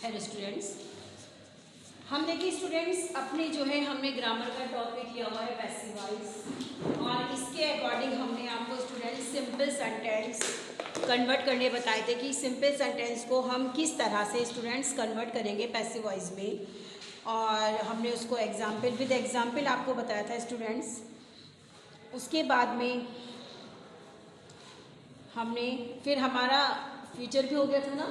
Hello students, हम देखिए students अपने जो है हमने ग्रामर का टॉपिक लिया हुआ है पैसिव वॉइस और इसके अकॉर्डिंग हमने आपको स्टूडेंट्स सिंपल सेंटेंस कन्वर्ट करने बताए थे कि सिंपल सेंटेंस को हम किस तरह से स्टूडेंट्स कन्वर्ट करेंगे पैसिव वॉइस में। और हमने उसको एग्जाम्पल विद एग्जाम्पल आपको बताया था स्टूडेंट्स। उसके बाद में हमने फिर हमारा फ्यूचर भी हो गया था ना,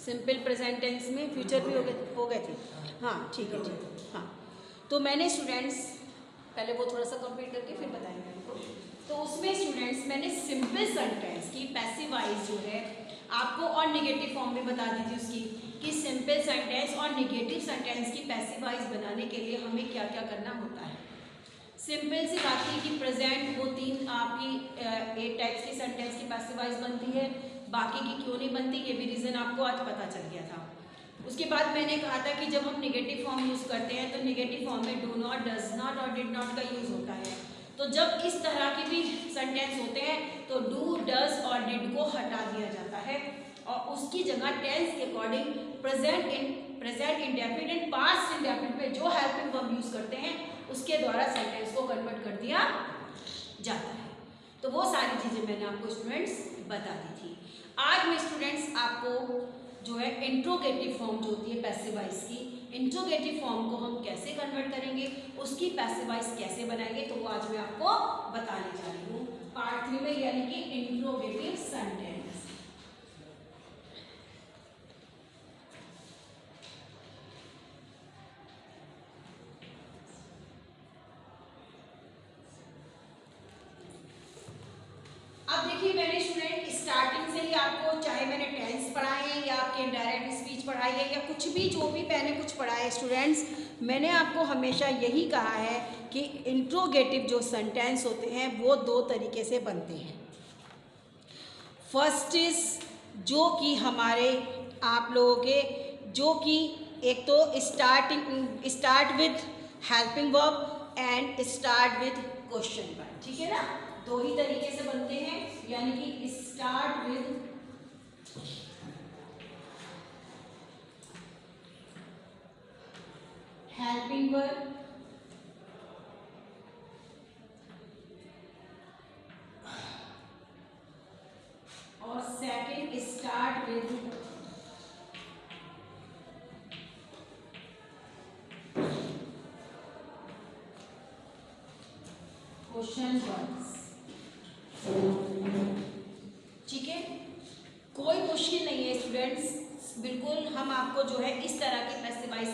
सिंपल प्रेजेंट टेंस में फ्यूचर भी हो गए थे। हाँ ठीक है ठीक है। हाँ तो मैंने स्टूडेंट्स पहले वो थोड़ा सा कंप्लीट करके फिर बताएंगे आपको। तो उसमें स्टूडेंट्स मैंने सिंपल सेंटेंस की पैसिव वॉइस जो है आपको और नेगेटिव फॉर्म में बता दी थी उसकी कि सिंपल सेंटेंस और नेगेटिव सेंटेंस की पैसिव वॉइस बनाने के लिए हमें क्या क्या करना होता है। सिंपल सी बात है कि प्रेजेंट वो तीन आपकी 8 टाइप्स की सेंटेंस की पैसिव वॉइस बनती है, बाकी की क्यों नहीं बनती ये भी रीज़न आपको आज पता चल गया था। उसके बाद मैंने कहा था कि जब हम नेगेटिव फॉर्म यूज़ करते हैं तो नेगेटिव फॉर्म में डू नॉट, डज नॉट और डिड नॉट का यूज़ होता है। तो जब इस तरह के भी सेंटेंस होते हैं तो डू, डज और डिड को हटा दिया जाता है और उसकी जगह टेंस के according present indefinite and past indefinite में जो हेल्पिंग वर्ब यूज़ करते हैं उसके द्वारा सेंटेंस को कन्वर्ट कर दिया जाता है। तो वो सारी चीज़ें मैंने आपको स्टूडेंट्स बता दी थी। आज मैं स्टूडेंट्स आपको जो है इंट्रोगेटिव फॉर्म जो होती है पैसिव वॉइस की, इंट्रोगेटिव फॉर्म को हम कैसे कन्वर्ट करेंगे, उसकी पैसिव वॉइस कैसे बनाएंगे, तो वो आज मैं आपको बताने जा रही हूँ पार्ट 3 में, यानी कि इंट्रोगेटिव सेंटेंस। अब देखिए मैंने स्टूडेंट स्टार्टिंग से ही आपको, चाहे मैंने टेंस पढ़ाए हैं या आपके डायरेक्ट स्पीच पढ़ाई है या कुछ भी जो भी मैंने कुछ पढ़ा है स्टूडेंट्स, मैंने आपको हमेशा यही कहा है कि इंट्रोगेटिव जो सेंटेंस होते हैं वो दो तरीके से बनते हैं। फर्स्ट इज जो कि हमारे आप लोगों के जो कि एक तो start with helping verb and start with question verb, ठीक है ना। दो ही तरीके से बनते हैं, यानी कि स्टार्ट विद हेल्पिंग वर्ब और second start with question verbs. ठीक है, कोई मुश्किल नहीं है स्टूडेंट्स, बिल्कुल हम आपको जो है इस तरह की पैसिव वॉइस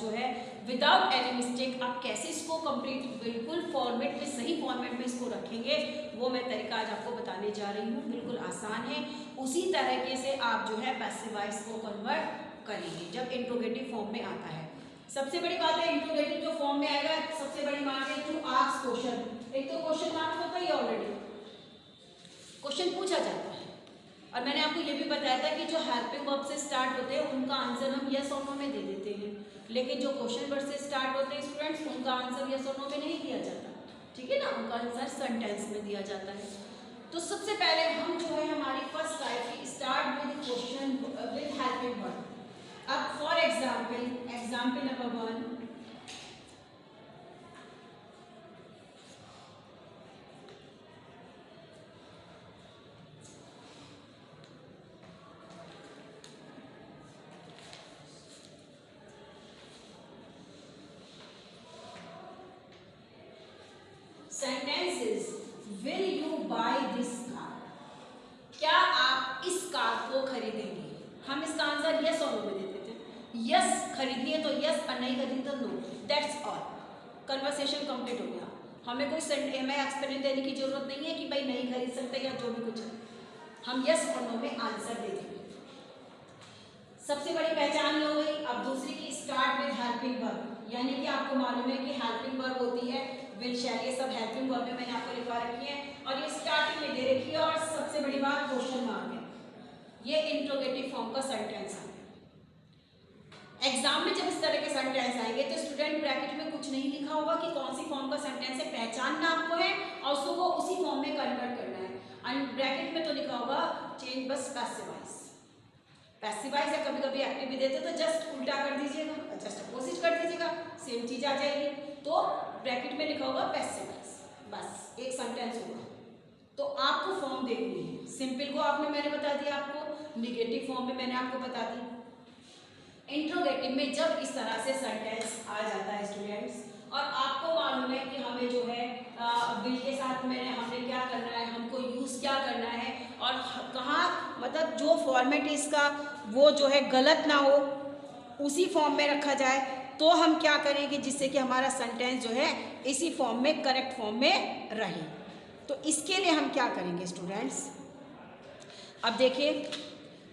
जो है विदाउट एनी मिस्टेक आप कैसे इसको कंप्लीट बिल्कुल फॉर्मेट में, सही फॉर्मेट में इसको रखेंगे, वो मैं तरीका आज आपको बताने जा रही हूँ। बिल्कुल आसान है, उसी तरीके से आप जो है पैसिव वॉइस को कन्वर्ट करेंगे जब इंट्रोगेटिव फॉर्म में आता है। सबसे बड़ी बात है इंट्रोगेटिव जो फॉर्म में आएगा, सबसे बड़ी बात है टू आस्क क्वेश्चन। एक तो क्वेश्चन मार्क होता ही ऑलरेडी क्वेश्चन पूछा जाता है, और मैंने आपको ये भी बताया था कि जो हेल्पिंग वर्ब से स्टार्ट होते हैं उनका आंसर हम यस और नो में दे देते हैं, लेकिन जो क्वेश्चन वर्ब से स्टार्ट होते हैं स्टूडेंट्स उनका आंसर यस और नो में नहीं दिया जाता, ठीक है ना, उनका आंसर सेंटेंस में दिया जाता है। तो सबसे पहले हम जो है हमारी फर्स्ट टाइप की start with question with helping verb. अब for example number 1, sentences will you buy this car, क्या आप इस कार को खरीदेंगे। हम इसका आंसर यस और नो में देते थे, यस खरीदनी है तो यस और नहीं खरीदनी तो no, that's all, conversation complete हो गया। हमें कोई हमें एक्सप्लेन देने की जरूरत नहीं है कि भाई नहीं खरीद सकते या जो भी कुछ है, हम यस और नो में आंसर दे देंगे। सबसे बड़ी पहचान हो गई। अब दूसरी की स्टार्ट विद हेल्पिंग वर्ब, यानी कि आपको मालूम है कि हेल्पिंग वर्ब होती है विल, शैल, ये सब हेल्पिंग वर्ब में मैंने आपको लिखवा रखी है और ये स्टार्टिंग में दे रखी है, और सबसे बड़ी बात क्वेश्चन मार्क है। ये इंट्रोगेटिव फॉर्म का सेंटेंस है। एग्जाम में जब इस तरह के सेंटेंस आएंगे तो स्टूडेंट ब्रैकेट में कुछ नहीं लिखा होगा कि कौन सी फॉर्म का सेंटेंस है, पहचानना आपको है और उसको उसी फॉर्म में कन्वर्ट करना है। एंड ब्रैकेट में तो लिखा होगा चेंज बस पैसिव वॉइस, पैसिवाइज या कभी कभी एक्टिव भी देते हो तो जस्ट उल्टा कर दीजिएगा, जस्ट अपोजिट कर दीजिएगा, सेम चीज आ जाएगी। तो ब्रैकेट में लिखा होगा पैसिवाइज, बस एक सेंटेंस होगा। तो आपको फॉर्म देखनी है। सिंपल को आपने मैंने बता दिया आपको, निगेटिव फॉर्म में मैंने आपको बता दी। इंट्रोगेटिव में जब इस तरह से सेंटेंस आ जाता है स्टूडेंट्स, और आपको मालूम है कि हमें जो है विल के साथ में हमने क्या करना है, हमको यूज़ क्या करना है, और कहाँ मतलब जो फॉर्मेट इसका वो जो है गलत ना हो, उसी फॉर्म में रखा जाए। तो हम क्या करेंगे जिससे कि हमारा सेंटेंस जो है इसी फॉर्म में, करेक्ट फॉर्म में रहे। तो इसके लिए हम क्या करेंगे स्टूडेंट्स, अब देखिए,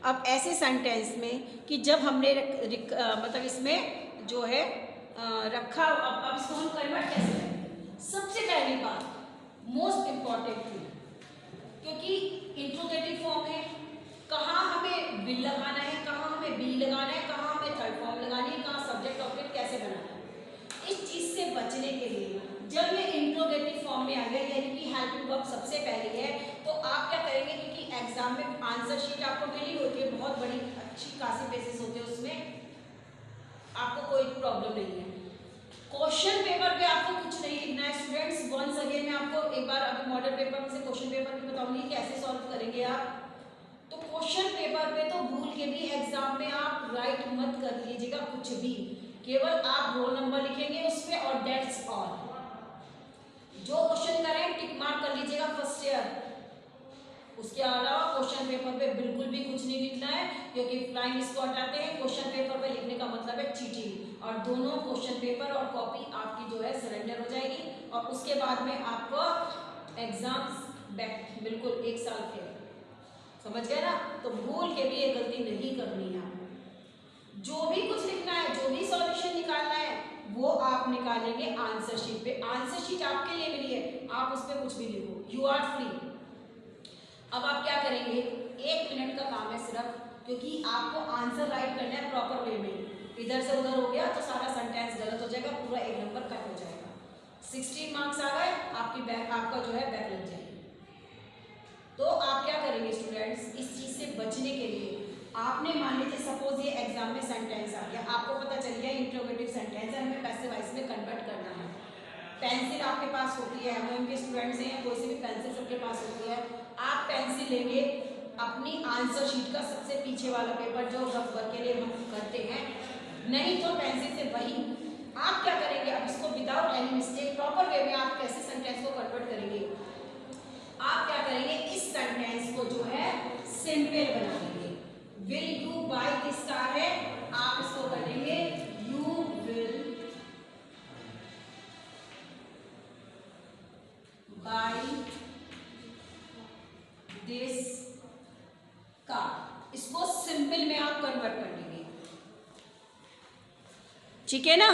अब ऐसे सेंटेंस में कि जब हमने मतलब इसमें जो है रखा, अब इसको हम कन्वर्ट कैसे करेंगे। सबसे पहली बात, मोस्ट इंपॉर्टेंट थिंग, क्योंकि इंट्रोगेटिव फॉर्म है, कहाँ हमें विल लगाना है, कहाँ हमें बी लगाना है, कहाँ हमें थर्ड फॉर्म लगानी है, कहाँ सब्जेक्ट ऑब्जेक्ट कैसे बनाना है। इस चीज से बचने के लिए जब ये इंट्रोगेटिव फॉर्म में आ गया, यानी कि हेल्पिंग वर्ब सबसे पहले है, तो आप क्या करेंगे, क्योंकि एग्जाम में आंसर शीट आपको मिली होती है, बहुत बड़ी अच्छी खासी पेजेस होते हैं, उसमें आपको कोई प्रॉब्लम नहीं है। क्वेश्चन पेपर पे आपको कुछ नहीं लिखना है स्टूडेंट्स। वंस अगेन मैं आपको एक बार अभी मॉडल पेपर में से क्वेश्चन पेपर भी बताऊंगी कैसे सॉल्व करेंगे आप। तो क्वेश्चन पेपर पे तो भूल के भी एग्जाम में आप राइट मत कर लीजिएगा कुछ भी, केवल आप रोल नंबर लिखेंगे उस पे और दैट्स ऑल। जो क्वेश्चन करें टिक मार्क कर लीजिएगा फर्स्ट ईयर, उसके अलावा क्वेश्चन पेपर पे बिल्कुल भी कुछ नहीं लिखना है, क्योंकि फ्लाइंग स्क्वाड आते हैं क्वेश्चन पेपर पे लिखने का मतलब है चीटिंग, और दोनों क्वेश्चन पेपर और कॉपी आपकी जो है सरेंडर हो जाएगी, और उसके बाद में आपको एग्जाम्स बैक बिल्कुल 1 साल फेल। समझ गए ना। तो भूल के भी ये गलती नहीं करनी है। जो भी कुछ लिखना है, जो भी सॉल्यूशन निकालना है, वो आप निकालेंगे आंसर शीट पे। आंसर शीट आपके लिए मिली है, आप उस पर कुछ भी लिखो, यू आर फ्री। अब आप क्या करेंगे, 1 मिनट का काम है सिर्फ, क्योंकि आपको आंसर राइट करना है प्रॉपर वे में। इधर से उधर हो गया तो सारा सेंटेंस गलत हो जाएगा, पूरा 1 नंबर कट हो जाएगा। 16 मार्क्स आ गए, आपका जो है बैक लग जाएगी। तो आप क्या करेंगे स्टूडेंट्स, इस चीज से बचने के लिए आपने मान लीजिए सपोज ये एग्जाम में सेंटेंस आ गया, आपको पता चल गया इंट्रोगेटिव सेंटेंस है, हमें पैसिवाइज में कन्वर्ट करना है। पेंसिल आपके पास होती है, हम के स्टूडेंट्स हैं, कोई सी भी पेंसिल सबके पास होती है। आप पेंसिल लेंगे, अपनी आंसर शीट का सबसे पीछे वाला पेपर जो रफ वर्क के लिए हम करते हैं, नहीं तो पेंसिल से वही आप क्या करेंगे, अब इसको without any mistake proper way में आप कैसे सेंटेंस को कन्वर्ट करेंगे। आप क्या करेंगे, इस सेंटेंस को जो है सिंपल बना देंगे। Will you buy this car है, आप इसको कर देंगे you will buy this car. इसको सिंपल में आप कन्वर्ट कर देंगे, ठीक है ना।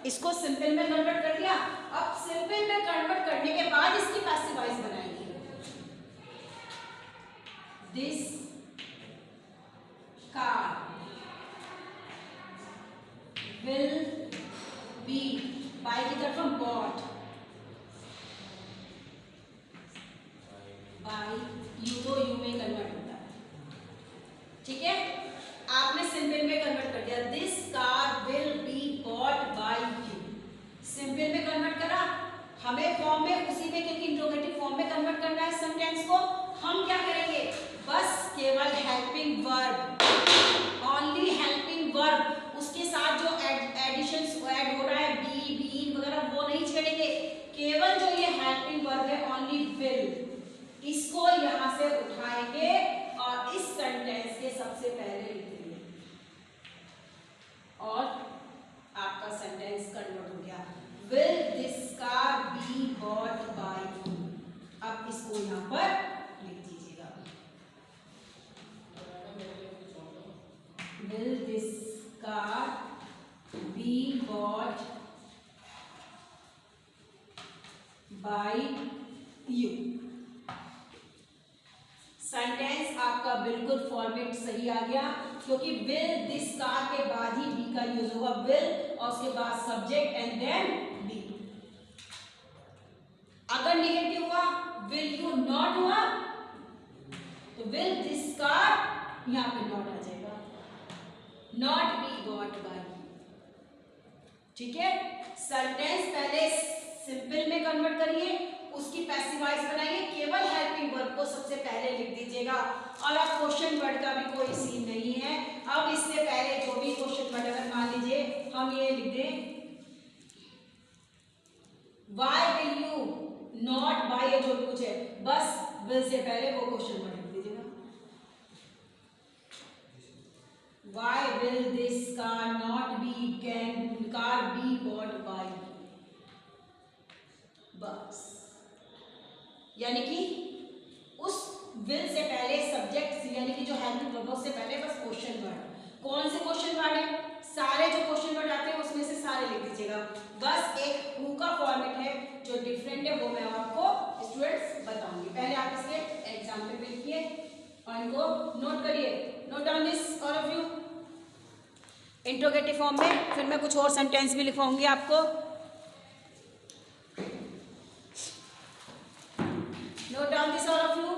इसको सिंपल में कन्वर्ट कर दिया। अब सिंपल में कन्वर्ट करने के बाद इसकी पैसिवाइज बनाएंगे। This car will be by की तरफ हम bought by you, तो you में कन्वर्ट होता है, ठीक है। आपने सिंपल में कन्वर्ट कर दिया, This car will be bought by you। Simple में कन्वर्ट करा, हमें फॉर्म में उसी में, क्योंकि इंट्रोगेटिव फॉर्म में कन्वर्ट करना है सेंटेंस को, हम क्या करेंगे, बस केवल helping verb, only helping verb, उसके साथ जो एडिशंस ऐड हो रहा है बी बीन वगैरह वो नहीं छेड़ेंगे, केवल जो ये हेल्पिंग वर्ब है ओनली विल, इसको यहां से उठाएंगे और इस सेंटेंस के सबसे पहले लिख देंगे, और आपका सेंटेंस कन्वर्ट हो गया। Will this car be bought bye you. अब इसको यहां पर लिख दीजिएगा, will this car be bought by you। Sentence आपका बिल्कुल फॉर्मेट सही आ गया, क्योंकि विल दिस कार के बाद ही बी का यूज होगा, विल और उसके बाद सब्जेक्ट एंड देन बी। अगर निगेटिव हुआ, विल यू नॉट हुआ, तो विल दिस कार यहां पे नॉट आ जाएगा। Not be got by. ठीक है, सेंटेंस पहले सिंपल में कन्वर्ट करिए, उसकी पैसिव वॉइस बनाइए, केवल हेल्पिंग वर्ब को सबसे पहले लिख दीजिएगा। और अब क्वेश्चन वर्ड का भी कोई सीन नहीं है। अब इससे पहले जो भी क्वेश्चन वर्ड, अगर मान लीजिए हम ये लिख दें why will you not buy, ये जो कुछ है, बस विल से पहले वो क्वेश्चन वर्ड लिख दीजिएगा। Why will this car not be car be bought by, बस। यानी कि उस विल से पहले सब्जेक्ट यानी कि जो हेल्पिंग वर्ब से पहले बस क्वेश्चन वर्ड। कौन से क्वेश्चन वर्ड है? सारे जो क्वेश्चन वर्ड आते हैं उसमें से सारे लिख दीजिएगा। बस एक हु का फॉर्मेट है जो डिफरेंट है, वो मैं आपको स्टूडेंट्स बताऊंगी। पहले आप इसके एग्जाम्पल पे लिखिए और इनको नोट करिए। Note down this all of you interrogative form में। फिर मैं कुछ और सेंटेंस भी लिखवाऊंगी आपको। Note down this all of you.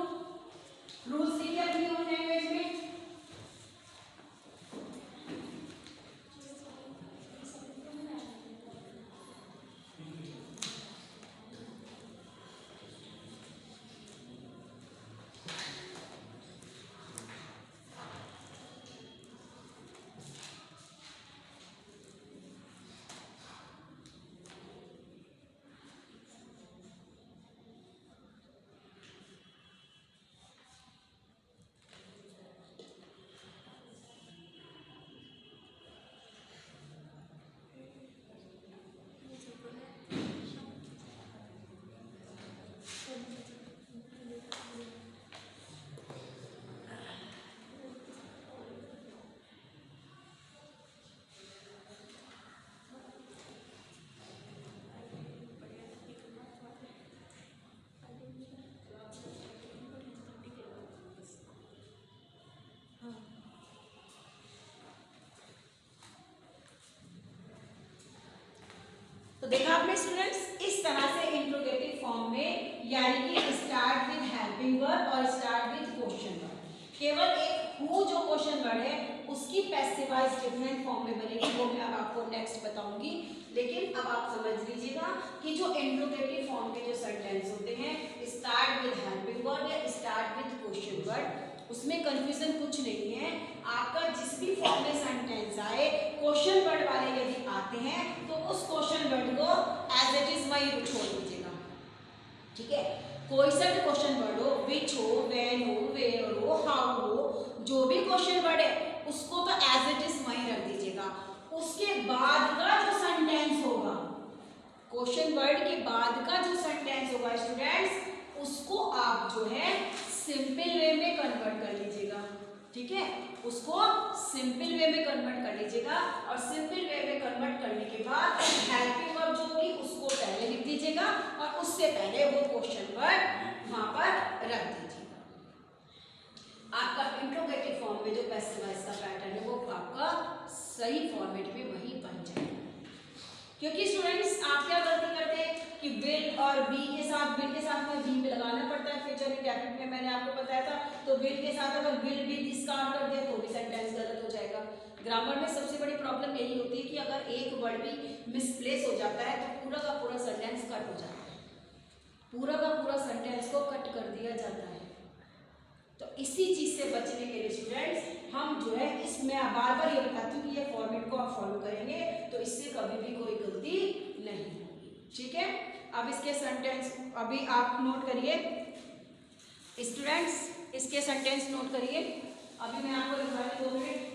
Rules लिखिए अपनी ओन लैंग्वेज में। तो देखा आपने स्टूडेंट्स, इस तरह से इंट्रोगेटिव फॉर्म में यानी कि स्टार्ट विद हेल्पिंग वर्ब और स्टार्ट विद क्वेश्चन वर्ड, केवल एक हु जो क्वेश्चन वर्ड है उसकी पैसिव वॉइस डिफरेंट फॉर्म में बनेगी, वो मैं अब आपको नेक्स्ट बताऊंगी। लेकिन अब आप समझ लीजिएगा कि जो इंट्रोगेटिव फॉर्म के जो सेंटेंस होते हैं स्टार्ट विद हेल्पिंग वर्ब या स्टार्ट विद क्वेश्चन वर्ड, उसमें कंफ्यूजन कुछ नहीं है। आपका जिस भी फॉर्म में सेंटेंस आए, क्वेश्चन वर्ड वाले यदि आते हैं तो उस क्वेश्चन वर्ड को एज इट इज वही छोड़ दीजिएगा। ठीक है, कोई सा भी क्वेश्चन वर्ड हो, विच हो, व्हेन हो, वेयर हो, हाउ हो, जो भी क्वेश्चन वर्ड है उसको तो एज इट इज वही रख दीजिएगा। उसके बाद का जो सेंटेंस होगा, क्वेश्चन वर्ड के बाद का जो सेंटेंस होगा स्टूडेंट्स, उसको आप जो है सिंपल वे में कन्वर्ट कर लीजिएगा। ठीक है, उसको सिंपल वे में कन्वर्ट कर लीजिएगा और सिंपल वे में कन्वर्ट करने के बाद हेल्पिंग वर्ब जो होगी उसको पहले लिख दीजिएगा और उससे पहले वो क्वेश्चन वर्ड वहां पर रख दीजिएगा। आपका इंट्रोगेटिव फॉर्म में जो पैसिव वॉइस का पैटर्न है वो आपका सही फॉर्मेट में वही बन जाएगा। क्योंकि स्टूडेंट्स आप क्या गलती करते हैं कि विल और बी के साथ, विल के साथ में बी पे लगाना पड़ता है। फ्यूचर इंडेफिनिट में मैंने आपको बताया था, तो विल के साथ अगर विल भी डिस्कार्ड कर दिया तो भी सेंटेंस गलत हो जाएगा। ग्रामर में सबसे बड़ी प्रॉब्लम यही होती है कि अगर एक वर्ड भी मिसप्लेस हो जाता है तो पूरा का पूरा सेंटेंस कट हो जाता है, पूरा का पूरा सेंटेंस को कट कर दिया जाता है। तो इसी चीज से बचने के लिए स्टूडेंट्स हम जो है इसमें बार बार ये बताती हूँ कि ये फॉर्मेट को आप फॉलो करेंगे तो इससे कभी भी कोई गलती नहीं होगी। ठीक है, अब इसके सेंटेंस अभी आप नोट करिए स्टूडेंट्स, इसके सेंटेंस नोट करिए। अभी मैं आपको लिखवा रही हूँ 2 मिनट।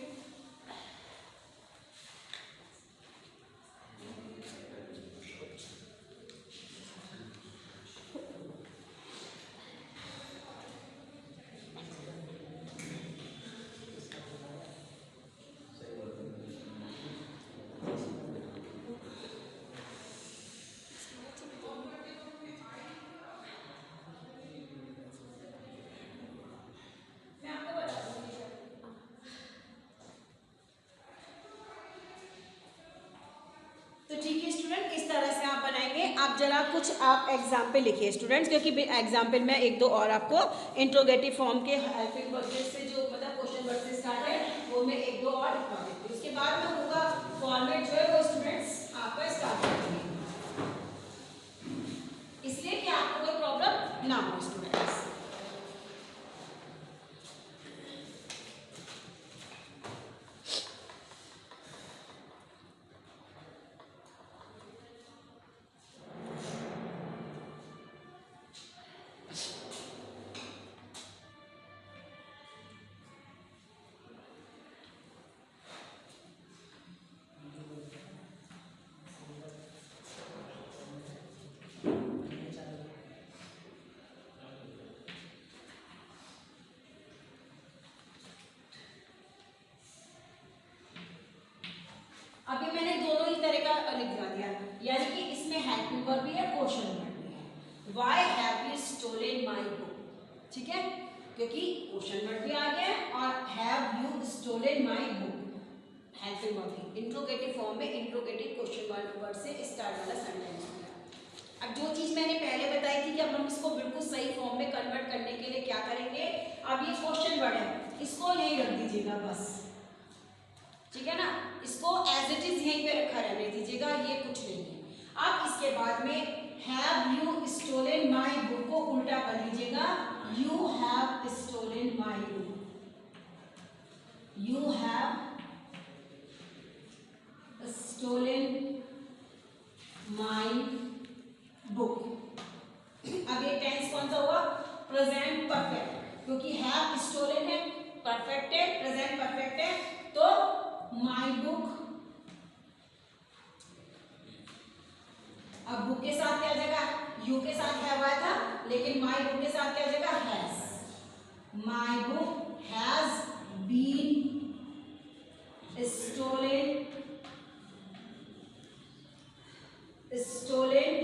आप जरा कुछ आप एग्जाम्पल लिखिए स्टूडेंट्स, क्योंकि एग्जाम्पल में एक दो और आपको इंट्रोगेटिव फॉर्म के हेल्पिंग वर्सेस से जो मतलब क्वेश्चन वर्ड से स्टार्ट है वो मैं एक दो और लिखवा देती हूँ। उसके बाद में होगा फॉर्मेट जो है वो स्टूडेंट्स आपका स्टार्ट करेंगे, इसलिए कि आपको कोई प्रॉब्लम ना हो स्टूडेंट्स। अभी मैंने दोनों ही तरह का लिखवा दिया, यानी कि इसमें हेल्पिंग वर्ब भी है, क्वेश्चन वर्ड भी है। Why have you stolen my book, ठीक है, क्योंकि क्वेश्चन वर्ड भी आ गया है और have you stolen my book helping verb भी इंट्रोगेटिव फॉर्म में, इंट्रोगेटिव क्वेश्चन वर्ड से स्टार्ट वाला सेंटेंस हो गया। अब जो चीज मैंने पहले बताई थी कि अब हम इसको बिल्कुल सही फॉर्म में कन्वर्ट करने के लिए क्या करेंगे, अब ये क्वेश्चन वर्ड है, इसको यही रख दीजिएगा बस, ठीक है ना, इसको एज इट इज यहीं पे रखा रहने दीजिएगा, ये कुछ नहीं है। अब इसके बाद में have you stolen my book को उल्टा कर लीजिएगा, you have stolen my book, you have stolen my book. अब ये टेंस कौन सा हुआ, प्रेजेंट परफेक्ट, क्योंकि हैव स्टोलन है, परफेक्ट है, प्रेजेंट परफेक्ट है, तो माई बुक, अब बुक के साथ क्या जगह, यू के साथ है हुआ था, लेकिन माई बुक के साथ क्या जगह, has. My book has been stolen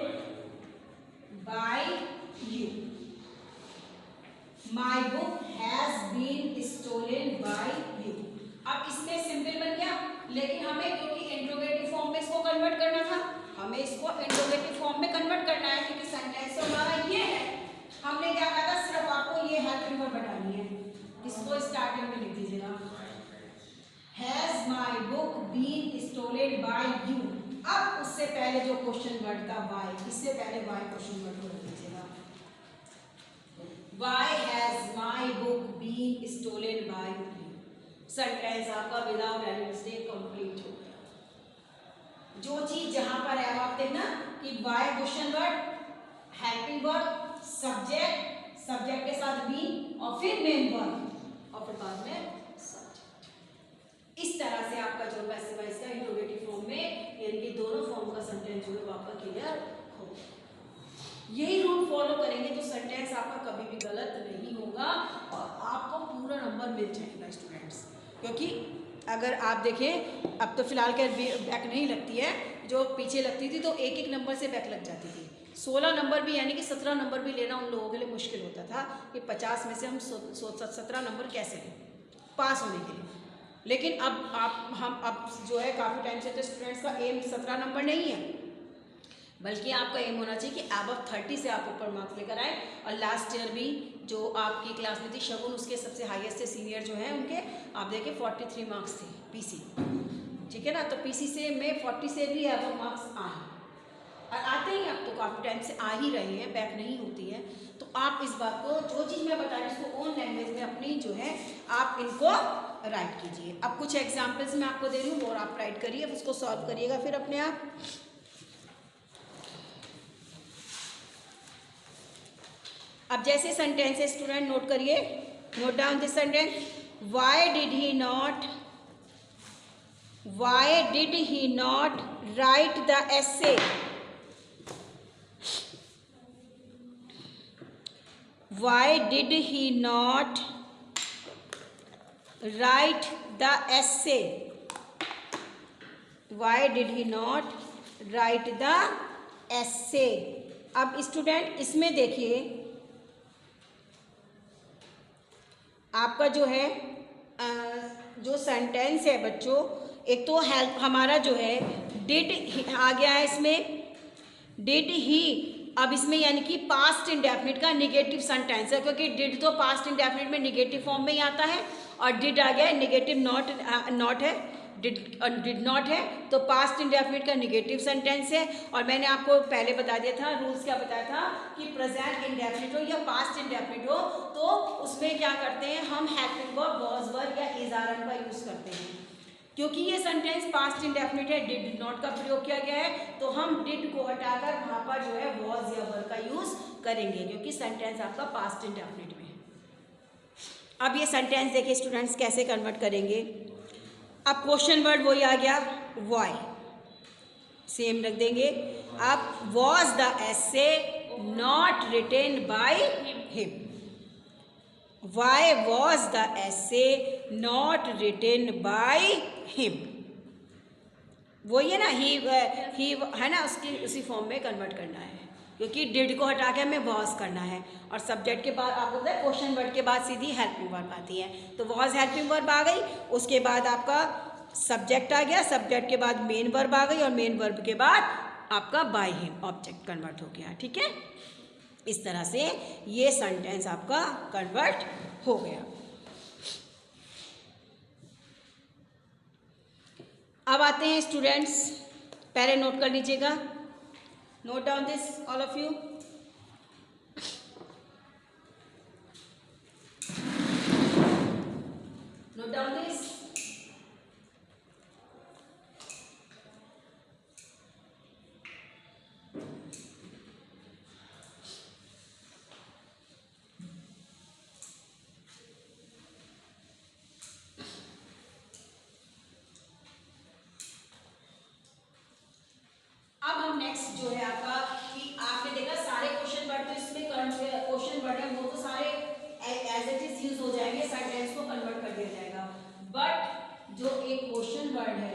by you, my book has been stolen by you. अब इसमें सिंपल बन गया, लेकिन हमें क्योंकि इंट्रोगेटिव फॉर्म में इसको कन्वर्ट करना था, हमें इसको इंट्रोगेटिव फॉर्म में कन्वर्ट करना है, क्योंकि सेंटेंस हमारा ये है, हमने क्या कहा था, सिर्फ आपको ये हेल्पिंग वर्ब बतानी है, इसको स्टार्टिंग में लिख दीजिएगा, has my book been stolen by you. अब उससे पहले जो क्वेश्चन वर्ड था वाई, इससे पहले वाई क्वेश्चन वर्ड को लिख दीजिएगा, why has my book been stolen by you. Sentence आपका विदाउट एनी मिस्टेक कंप्लीट हो गया। जो चीज जहां पर है आप देखना कि by question word, helping verb, subject, subject के साथ बीन और फिर मेन वर्ब और फिर बाद में सब्जेक्ट। इस तरह से आपका जो पैसिव वॉइस का इंट्रोगेटिव फॉर्म में, यानी कि दोनों फॉर्म का सेंटेंस जो है वो आपका क्लियर हो। यही रूल फॉलो करेंगे तो सेंटेंस आपका कभी भी गलत नहीं होगा और आपको पूरा नंबर मिल जाएगा स्टूडेंट्स। क्योंकि अगर आप देखें अब तो फिलहाल क्या बैक नहीं लगती है, जो पीछे लगती थी तो एक एक नंबर से बैक लग जाती थी, 16 नंबर भी यानी कि 17 नंबर भी लेना उन लोगों के लिए मुश्किल होता था कि 50 में से हम 17 नंबर कैसे लें पास होने के लिए। लेकिन अब अब जो है काफ़ी टाइम से तो स्टूडेंट्स का एम 17 नंबर नहीं है, बल्कि आपका एम होना चाहिए कि अब 30 से आप ऊपर मार्क्स लेकर आए। और लास्ट ईयर भी जो आपकी क्लास में थी शगुन, उसके सबसे हाईएस्ट से सीनियर जो हैं उनके आप देखें 43 मार्क्स थे पीसी, ठीक है ना, तो पीसी से में 40 से भी अब मार्क्स आए और आते ही अब तो काफ़ी टाइम से आ ही रहे हैं, बैक नहीं होती है। तो आप इस बात को, जो चीज़ मैं बता रही हूँ उसको ओन लैंग्वेज में अपनी जो है आप इनको राइट कीजिए। अब कुछ एग्जाम्पल्स मैं आपको दे रही हूँ और आप राइट करिए, उसको सॉल्व करिएगा फिर अपने आप। अब जैसे सेंटेंस है स्टूडेंट नोट करिए, note down this sentence, why did he not write the essay, why did he not write the essay, why did he not write the essay. अब स्टूडेंट इसमें देखिए आपका जो है जो सेंटेंस है बच्चों, एक तो हेल्प हमारा जो है डिड आ गया है इसमें, डिड ही, अब इसमें यानी कि पास्ट इंडेफिनिट का निगेटिव सेंटेंस है, क्योंकि डिड तो पास्ट इंडेफिनिट में निगेटिव फॉर्म में ही आता है और डिड आ गया निगेटिव नॉट है, डिड नॉट है, तो पास्ट इंडेफिनिट का निगेटिव सेंटेंस है। और मैंने आपको पहले बता दिया था, रूल्स क्या बताया था कि प्रेजेंट इंडेफिनिट हो या पास्ट इंडेफिनिट हो तो उसमें क्या करते हैं हम हेल्पिंग वर्ब, वॉज वर्ब या इज आर का यूज करते हैं। क्योंकि ये सेंटेंस पास्ट इंडेफिनिट है, डिड नॉट का प्रयोग किया गया है, तो हम डिड को हटाकर वहां पर जो है वॉज या वर का यूज करेंगे, क्योंकि सेंटेंस आपका पास्ट इंडेफिनिट में है। अब ये सेंटेंस देखिए स्टूडेंट्स कैसे कन्वर्ट करेंगे। अब क्वेश्चन वर्ड वही आ गया वाई, सेम रख देंगे। अब was the essay not written by him, why was the essay not written by him, वही है ना, ही है ना, उसी फॉर्म में कन्वर्ट करना है, क्योंकि डिड को हटा के हमें वॉज करना है। और सब्जेक्ट के बाद आपको पता है क्वेश्चन वर्ड के बाद सीधी हेल्पिंग वर्ब आती है, तो वॉज हेल्पिंग वर्ब आ गई, उसके बाद आपका सब्जेक्ट आ गया, सब्जेक्ट के बाद मेन वर्ब आ गई और मेन वर्ब के बाद आपका बाय हिम ऑब्जेक्ट कन्वर्ट हो गया। ठीक है, इस तरह से ये सेंटेंस आपका कन्वर्ट हो गया। अब आते हैं स्टूडेंट्स, पहले नोट कर लीजिएगा, note down this all of you. Note down this. अब हम नेक्स्ट जो है आपका, कि आपने देखा सारे क्वेश्चन वर्ड तो इसमें क्वेश्चन वर्ड है वो तो सारे एज इट इज यूज हो जाएंगे, सेंटेंस को कन्वर्ट कर दिया जाएगा। बट जो एक क्वेश्चन वर्ड है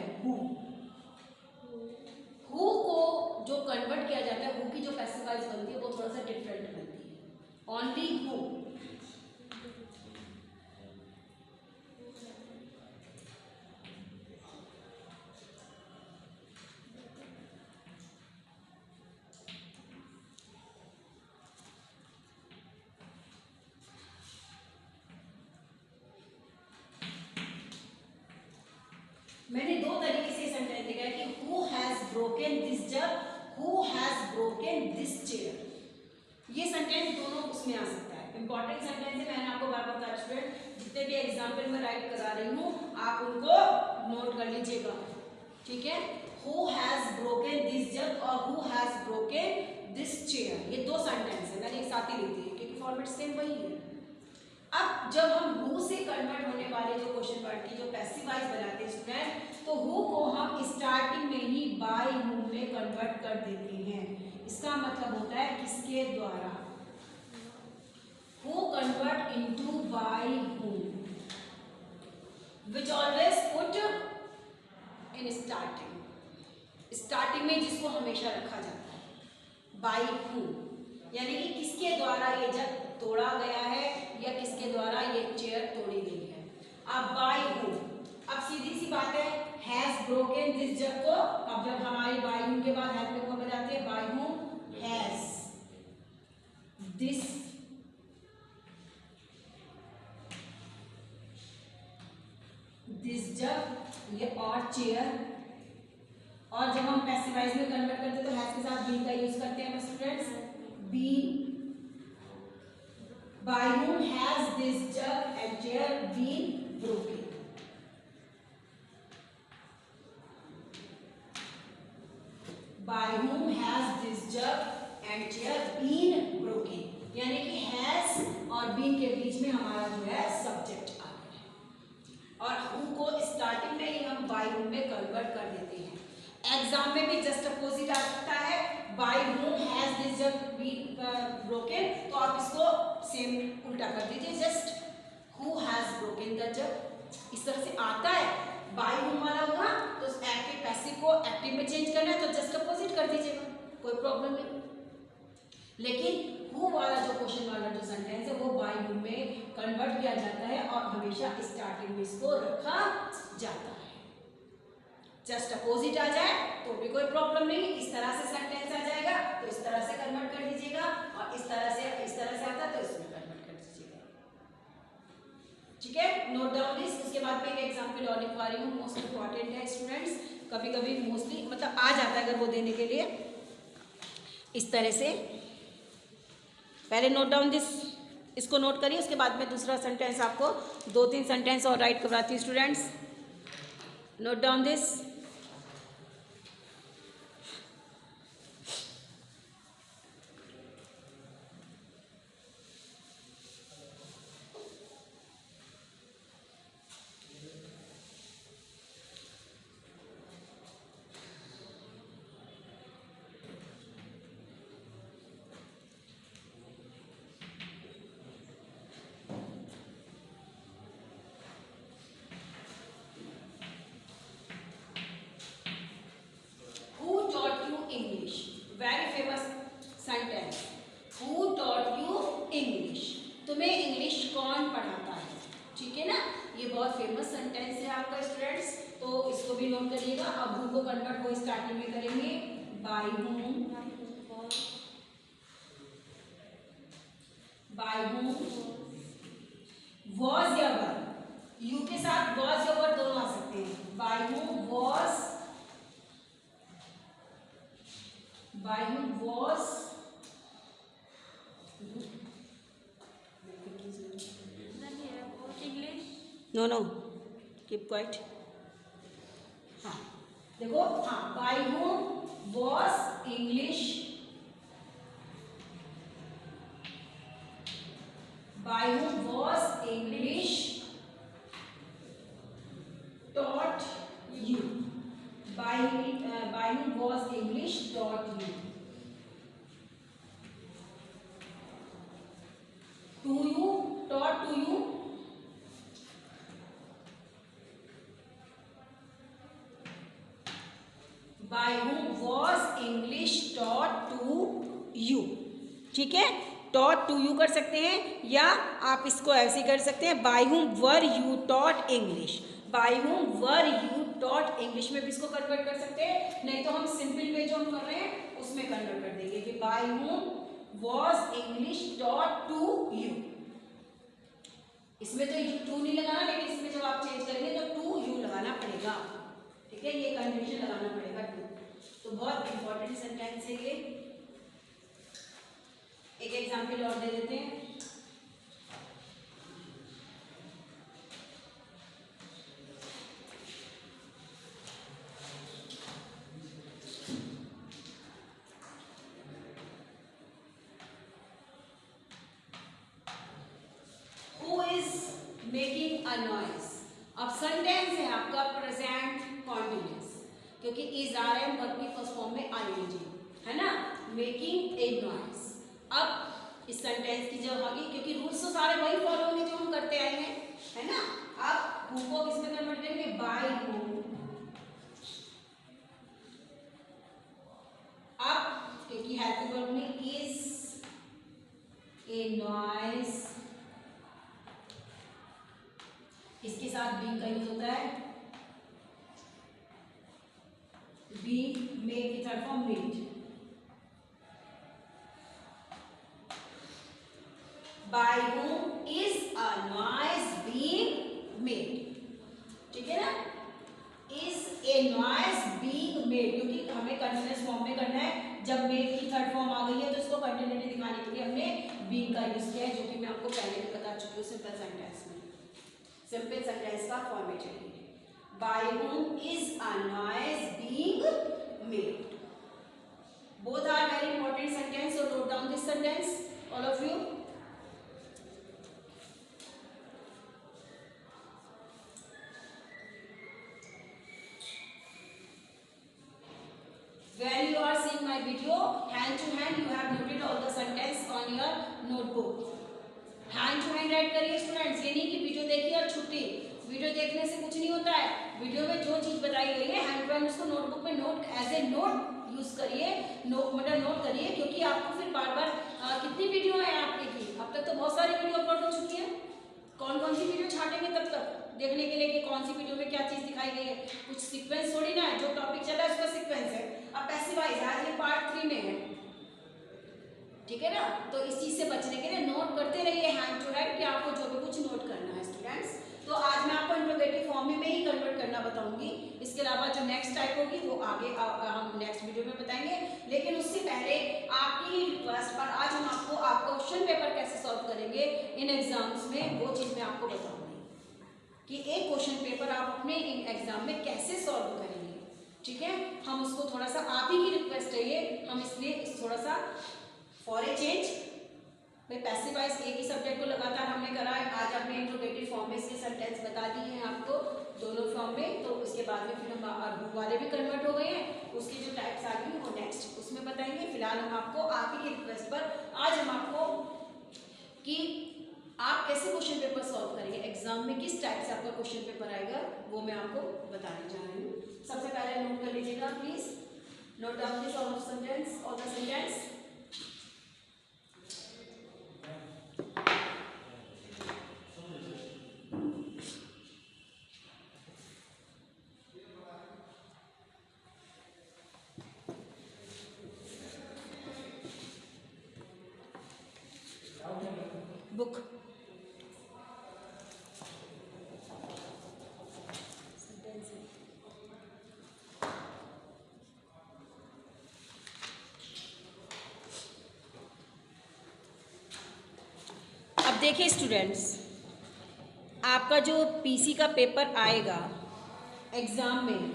हु को जो कन्वर्ट किया जाता है, हु की जो पैसिव वॉइस बनती है वो थोड़ा सा डिफरेंट बनती है। ओनली हु, मैंने दो तरीके से सेंटेंस देखा है कि who has broken this jug, who has broken this chair, ये सेंटेंस दोनों उसमें आ सकता है। इंपॉर्टेंट सेंटेंस है, मैंने आपको बार बार बताया स्टूडेंट, जितने भी एग्जाम्पल में राइट करा रही हूँ आप उनको नोट कर लीजिएगा। ठीक है, who has broken this jug और who has broken this chair, ये दो सेंटेंस है, मैंने एक साथ ही लिखी है क्योंकि फॉर्मेट सेम वही है। अब जब हम हु से कन्वर्ट होने वाले जो क्वेश्चन वर्ड की जो पैसिव वॉइस बनाते हैं स्टूडेंट, तो हु को हम स्टार्टिंग में ही बाय हु में कन्वर्ट कर देते हैं। इसका मतलब होता है किसके द्वारा, who convert into by who, which always put in starting में जिसको हमेशा रखा जाता है बाय हु, यानी कि किसके द्वारा ये जग तोड़ा गया है या किसके द्वारा ये चेयर तोड़ी गई है। अब बाय हु, अब सीधी सी बात है, हैज ब्रोकन दिस जग को, अब जब हमारी बाय हु के बाद हेल्पिंग वर्ब बजाते हैं, बाय हु हैज दिस जग, ये और चेयर, और जब हम पैसिव वॉइस में कन्वर्ट करते हैं तो हैज के साथ बीन का यूज करते हैं students, been, by whom has this jug and chair been broken, by whom has this jug and chair been broken, यानी कि has और been के बीच में हमारा जो है सब्जेक्ट आ गया है, और who को स्टार्टिंग में ही हम by whom में कन्वर्ट कर देते हैं। एग्जाम में भी जस्ट अपोजिट आ सकता है, by whom has this jug been broken, तो आप इसको सेम उल्टा कर दीजिए, just who has broken the jug, इस तरह से आता है। by whom वाला होगा तो एक्टिव पैसिव को एक्टिव में चेंज करना है तो जस्ट अपोजिट कर दीजिएगा, कोई प्रॉब्लम नहीं। लेकिन who वाला जो क्वेश्चन वाला जो सेंटेंस है वो by whom में कन्वर्ट किया जाता है और हमेशा स्टार्टिंग में इसको रखा जाता है। जस्ट अपोजिट आ जाए तो भी कोई प्रॉब्लम नहीं, इस तरह से सेंटेंस आ जाएगा तो इस तरह से कन्वर्ट कर दीजिएगा, और इस तरह से आता तो इसमें कन्वर्ट कर दीजिएगा। ठीक है, नोट डाउन दिस। उसके बाद में एक एग्जांपल और लिखवा रही हूँ, मोस्ट इंपॉर्टेंट है स्टूडेंट्स, कभी कभी मोस्टली मतलब आ जाता है अगर वो देने के लिए इस तरह से। पहले नोट डाउन दिस, इसको नोट करिए, उसके बाद में दूसरा सेंटेंस आपको 2-3 सेंटेंस और राइट करवाती हूँ students. Note down this. English, very famous sentence. Who taught you English? तुम्हें इंग्लिश कौन पढ़ाता है? ठीक है ना, ये बहुत फेमस सेंटेंस है आपका स्टूडेंट्स, तो इसको भी नोट करिएगा। अब who को कन्वर्ट वो स्टार्टिंग में करेंगे by whom, by whom, was या were, you के साथ was या were दोनों आ सकते हैं। by whom was, by whom was, no no keep quiet. हाँ देखो, हाँ by whom was English, by whom was English taught you, by whom was English taught you, to you, taught to you, by whom was English taught to you। ठीक है, taught to you कर सकते हैं, या आप इसको ऐसे कर सकते हैं by whom were you taught English, by whom were you taught English में भी इसको कन्वर्ट कर सकते हैं, नहीं तो हम सिंपल वे जो हम कर रहे हैं उसमें कन्वर्ट कर देंगे कि by whom was English taught to you। इसमें तो टू नहीं लगाना, लेकिन इसमें जब आप चेंज करेंगे तो टू यू लगाना पड़ेगा। ठीक है, ये कंडीशन लगाना पड़ेगा टू। तो बहुत इंपॉर्टेंट सेंटेंस है ये। एक एग्जांपल और दे देते हैं। Who is making a noise? अब सेंटेंस है आपका प्रेजेंट कॉन्टिन्यूअस, क्योंकि इज आर एम वर्ब की फर्स्ट फॉर्म में आईएनजी है ना, मेकिंग ए नॉइज। अब इस सेंटेंस की जब आगे, क्योंकि रूल्स तो सारे वही फॉलो होंगे जो हम करते आए हैं, है ना। अब हु को किस में कन्वर्ट करेंगे, बाय हु। अब क्योंकि हेल्पिंग वर्ब में इज ए नॉइज, इसके साथ बीइंग का यूज होता है, being made की third form made, by whom is a noise being made। ठीक है ना, is a noise being made, क्योंकि हमें कंटीन्यूअस फॉर्म में करना है। जब made की थर्ड फॉर्म आ गई है तो इसको कंटिन्यूटी दिखाने के लिए हमने being का यूज किया है, जो कि मैं आपको पहले भी बता चुकी हूँ सिंपल सेंटेंस में। सिंपल सेंटेंस का फॉर्मेट है by whom is a noise being made। Both are very important sentence, so note down this sentence, all of you। When you are seeing my video hand to hand, you have noted all the sentence on your notebook। Hand to hand write करिए students, ये नहीं कि video देखिए और छुट्टी। Video देखने से कुछ नहीं होता है, वीडियो में जो चीज बताई गई है हैंड टू हैंड उसको नोटबुक में note as a note use करिए, मतलब नोट करिए, क्योंकि आपको फिर बार बार कितनी वीडियो है आपकी की, अब तक तो बहुत सारी वीडियो अपलोड हो चुकी है कौन कौन सी वीडियो छाटेंगे तब तक देखने के लिए कि कौन सी वीडियो में क्या चीज़ दिखाई गई है। कुछ सीक्वेंस थोड़ी ना है, जो टॉपिक चल रहा है उसका सीक्वेंस है। अब पैसिव वॉइस आज ये पार्ट 3 में है, ठीक है ना। तो इस चीज़ से बचने के लिए नोट करते रहिए हैंड टू हैंड कि आपको जो भी कुछ नोट करना है स्टूडेंट्स। तो आज मैं आपको इंट्रोगेटिव फॉर्म में ही कन्वर्ट करना बताऊंगी। इसके अलावा जो नेक्स्ट टाइप होगी वो आगे हम नेक्स्ट वीडियो में बताएंगे। लेकिन उससे पहले आपकी रिक्वेस्ट पर आज हम आपको आप क्वेश्चन पेपर कैसे सॉल्व करेंगे इन एग्जाम्स में, वो चीज़ मैं आपको बताऊंगी कि एक क्वेश्चन पेपर आप अपने एग्जाम में कैसे सॉल्व करेंगे। ठीक है, हम उसको थोड़ा सा आप ही की रिक्वेस्ट है, हम इसलिए थोड़ा सा फॉर ए चेंज भाई पैसिव वॉइस एक ही सब्जेक्ट को लगातार हमने करा है। आज हमने इंट्रोगेटिव फॉर्म में इसके सेंटेंस बता दिए हैं आपको दोनों फॉर्म में। तो उसके बाद में फिर हम बुक वाले भी कन्वर्ट हो गए हैं, उसकी जो टाइप्स आ गई वो नेक्स्ट उसमें बताएंगे। फिलहाल हम आपको आप ही की रिक्वेस्ट पर आज हम आपको कि आप कैसे क्वेश्चन पेपर सॉल्व करेंगे, एग्जाम में किस टाइप से आपका क्वेश्चन पेपर आएगा वो मैं आपको बताने जा रही हूँ। सबसे पहले नोट कर लीजिएगा please, note down this all sentence all the sentence. Book अब देखिए स्टूडेंट्स, आपका जो पीसी का पेपर आएगा एग्जाम में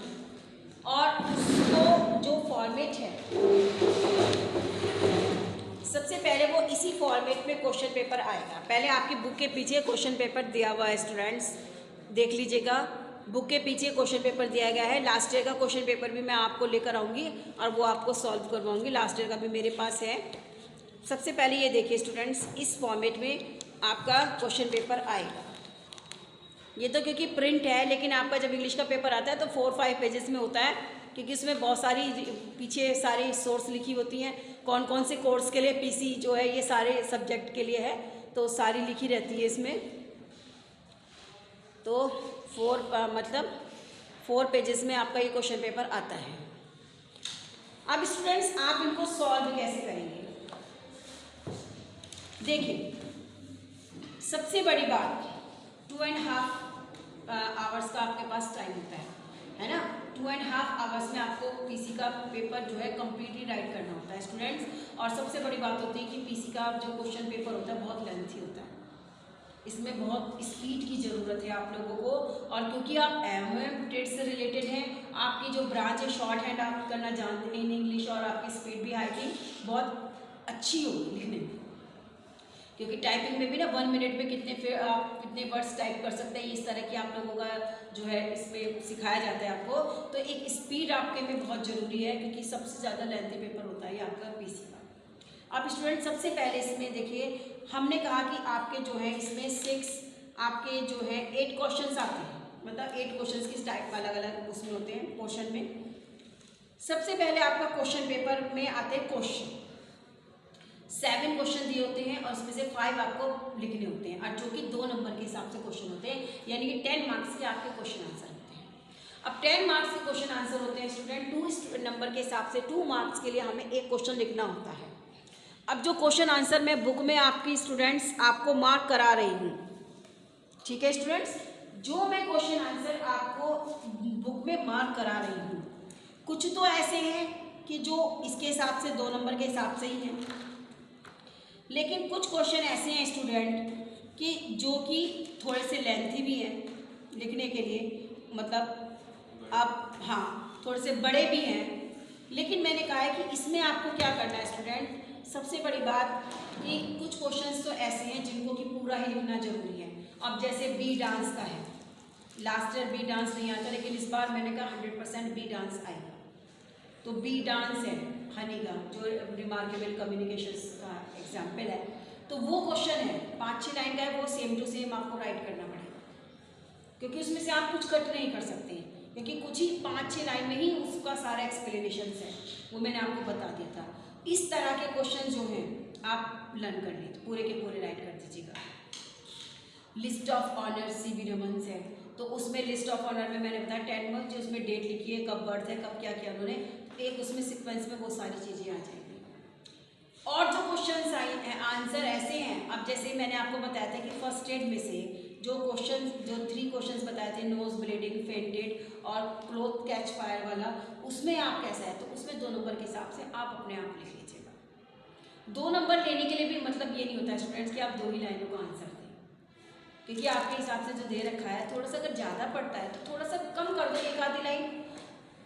और उसको जो फॉर्मेट है सबसे पहले वो इसी फॉर्मेट में क्वेश्चन पेपर आएगा। पहले आपकी बुक के पीछे क्वेश्चन पेपर दिया हुआ है स्टूडेंट्स, देख लीजिएगा बुक के पीछे क्वेश्चन पेपर दिया गया है। लास्ट ईयर का क्वेश्चन पेपर भी मैं आपको लेकर आऊँगी और वो आपको सॉल्व करवाऊँगी। लास्ट ईयर का भी मेरे पास है। सबसे पहले ये देखिए स्टूडेंट्स, इस फॉर्मेट में आपका क्वेश्चन पेपर आएगा। ये तो क्योंकि प्रिंट है, लेकिन आपका जब इंग्लिश का पेपर आता है तो 4-5 पेजेस में होता है, क्योंकि इसमें बहुत सारी पीछे सारी सोर्स लिखी होती हैं, कौन कौन से कोर्स के लिए पीसी जो है ये सारे सब्जेक्ट के लिए है, तो सारी लिखी रहती है इसमें। तो 4 पेजेस में आपका ये क्वेश्चन पेपर आता है। अब स्टूडेंट्स आप इनको सॉल्व कैसे करेंगे, देखिए सबसे बड़ी बात 2.5 आवर्स का आपके पास टाइम होता है ना। 2.5 आवर्स में आपको पीसी का पेपर जो है कम्प्लीटली राइट करना होता है स्टूडेंट्स। और सबसे बड़ी बात होती है कि पीसी का जो क्वेश्चन पेपर होता है बहुत लेंथी होता है, इसमें बहुत स्पीड की ज़रूरत है आप लोगों को। और क्योंकि आप एमएम ट्रेड से रिलेटेड हैं, आपकी जो ब्रांच है शॉर्ट हैंड आप करना जानते हैं इन इंग्लिश, और आपकी स्पीड भी आई थिंक बहुत अच्छी होगी लिखने में, क्योंकि टाइपिंग में भी ना 1 मिनट में कितने वर्ड्स टाइप कर सकते हैं, इस तरह की आप लोगों का जो है इसमें सिखाया जाता है आपको। तो एक स्पीड आपके में बहुत ज़रूरी है, क्योंकि सबसे ज़्यादा लेंथी पेपर होता है आपका पीसी का। अब स्टूडेंट सबसे पहले इसमें देखिए, हमने कहा कि आपके जो है इसमें 6 आपके जो है 8 क्वेश्चन आते हैं, मतलब 8 क्वेश्चन की टाइप अलग अलग उसमें होते हैं पोर्शन में। सबसे पहले आपका क्वेश्चन पेपर में आते हैं क्वेश्चन, 7 क्वेश्चन दिए होते हैं और उसमें से 5 आपको लिखने होते हैं, और जो कि 2 नंबर के हिसाब से क्वेश्चन होते हैं, यानी कि 10 मार्क्स के आपके क्वेश्चन आंसर होते हैं। अब 10 मार्क्स के क्वेश्चन आंसर होते हैं स्टूडेंट 2 नंबर के हिसाब से 2 मार्क्स के लिए हमें एक क्वेश्चन लिखना होता है। अब जो क्वेश्चन आंसर मैं बुक में आपकी स्टूडेंट्स आपको मार्क करा रही हूँ, ठीक है स्टूडेंट्स, जो मैं क्वेश्चन आंसर आपको बुक में मार्क करा रही हूँ, कुछ तो ऐसे हैं कि जो इसके हिसाब से 2 नंबर के हिसाब से ही हैं, लेकिन कुछ क्वेश्चन ऐसे हैं स्टूडेंट कि जो कि थोड़े से लेंथी भी हैं लिखने के लिए, मतलब आप हाँ थोड़े से बड़े भी हैं। लेकिन मैंने कहा है कि इसमें आपको क्या करना है स्टूडेंट, सबसे बड़ी बात कि कुछ क्वेश्चंस तो ऐसे हैं जिनको कि पूरा ही लिखना जरूरी है। अब जैसे बी डांस का है, लास्ट ईयर बी डांस नहीं आता, लेकिन इस बार मैंने कहा 100% बी डांस आएगा। तो बी डांस है हनी का, जो रिमार्केबल कम्युनिकेशंस का एग्जाम्पल है, तो वो क्वेश्चन है 5-6 लाइन का है, वो सेम टू सेम आपको राइट करना पड़ेगा, क्योंकि उसमें से आप कुछ कट नहीं कर सकते हैं, क्योंकि कुछ ही 5-6 लाइन में ही उसका सारा एक्सप्लेनेशन है, वो मैंने आपको बता दिया था। इस तरह के क्वेश्चन जो हैं आप लर्न कर लीजिए, पूरे के पूरे राइट कर दीजिएगा। List of honour CV Raman है, तो उसमें लिस्ट ऑफ ऑनर में मैंने बताया 10 मार्क्स, जो उसमें डेट लिखी है, कब बर्थ है, कब क्या किया उन्होंने, एक उसमें सीक्वेंस में वो सारी चीज़ें आ जाएंगी। और जो क्वेश्चंस आई हैं आंसर ऐसे हैं, अब जैसे मैंने आपको बताया था कि फर्स्ट एड में से जो 3 क्वेश्चंस बताए थे, नोज ब्लीडिंग, फेंटेड और क्लोथ कैच फायर वाला, उसमें आप कैसा है, तो उसमें 2 नंबर के हिसाब से आप अपने आप लिख लीजिएगा। 2 नंबर लेने के लिए भी मतलब ये नहीं होता है स्टूडेंट्स कि आप 2 ही लाइनों का आंसर दें, क्योंकि आपके हिसाब से जो दे रखा है थोड़ा सा अगर ज़्यादा पड़ता है तो थोड़ा सा कम कर दो, एक आधी लाइन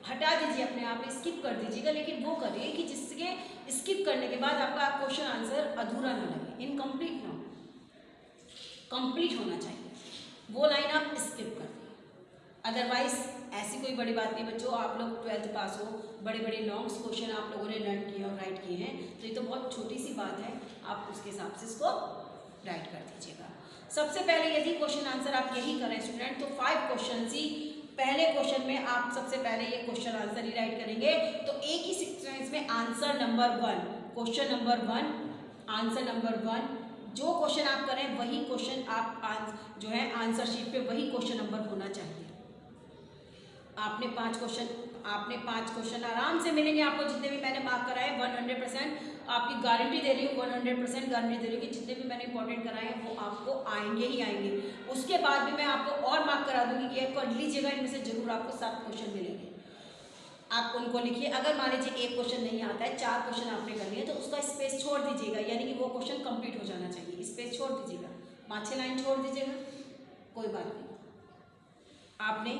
हटा दीजिए अपने आप, स्किप कर दीजिएगा, लेकिन वो करिए कि जिसके स्किप करने के बाद आपका क्वेश्चन आंसर अधूरा ना लगे, इनकम्प्लीट ना हो, कंप्लीट होना चाहिए, वो लाइन आप स्किप कर दिए। अदरवाइज ऐसी कोई बड़ी बात नहीं बच्चों, आप लोग 12th पास हो, बड़े बड़े लॉन्ग क्वेश्चन आप लोगों ने लर्न किए और राइट किए हैं, तो ये तो बहुत छोटी सी बात है, आप उसके हिसाब से इसको राइट कर दीजिएगा। सबसे पहले यदि क्वेश्चन आंसर आप यही करें स्टूडेंट, तो 5 क्वेश्चन ही पहले क्वेश्चन में आप सबसे पहले ये क्वेश्चन आंसर ही राइट करेंगे, तो एक ही सीक्वेंस में answer number 1, question number 1, answer number 1, जो क्वेश्चन आप करें वही क्वेश्चन आप जो है आंसर शीट पे वही क्वेश्चन नंबर होना चाहिए। आपने 5 क्वेश्चन आराम से मिलेंगे आपको, जितने भी मैंने मार्क कराए 100% आपकी गारंटी दे रही हूँ, 100% गारंटी दे रही हूँ कि जितने भी मैंने इंपॉर्टेंट कराए हैं वो आपको आएंगे ही आएंगे। उसके बाद भी मैं आपको और मार्क करा दूंगी कि कर लीजिएगा, इनमें से जरूर आपको 7 क्वेश्चन मिलेंगे, आप उनको लिखिए। अगर मान लीजिए एक क्वेश्चन नहीं आता है, 4 क्वेश्चन आपने कर लिए, तो उसका स्पेस छोड़ दीजिएगा, यानी कि वो क्वेश्चन कंप्लीट हो जाना चाहिए, स्पेस छोड़ दीजिएगा, 5-6 लाइन छोड़ दीजिएगा, कोई बात नहीं। आपने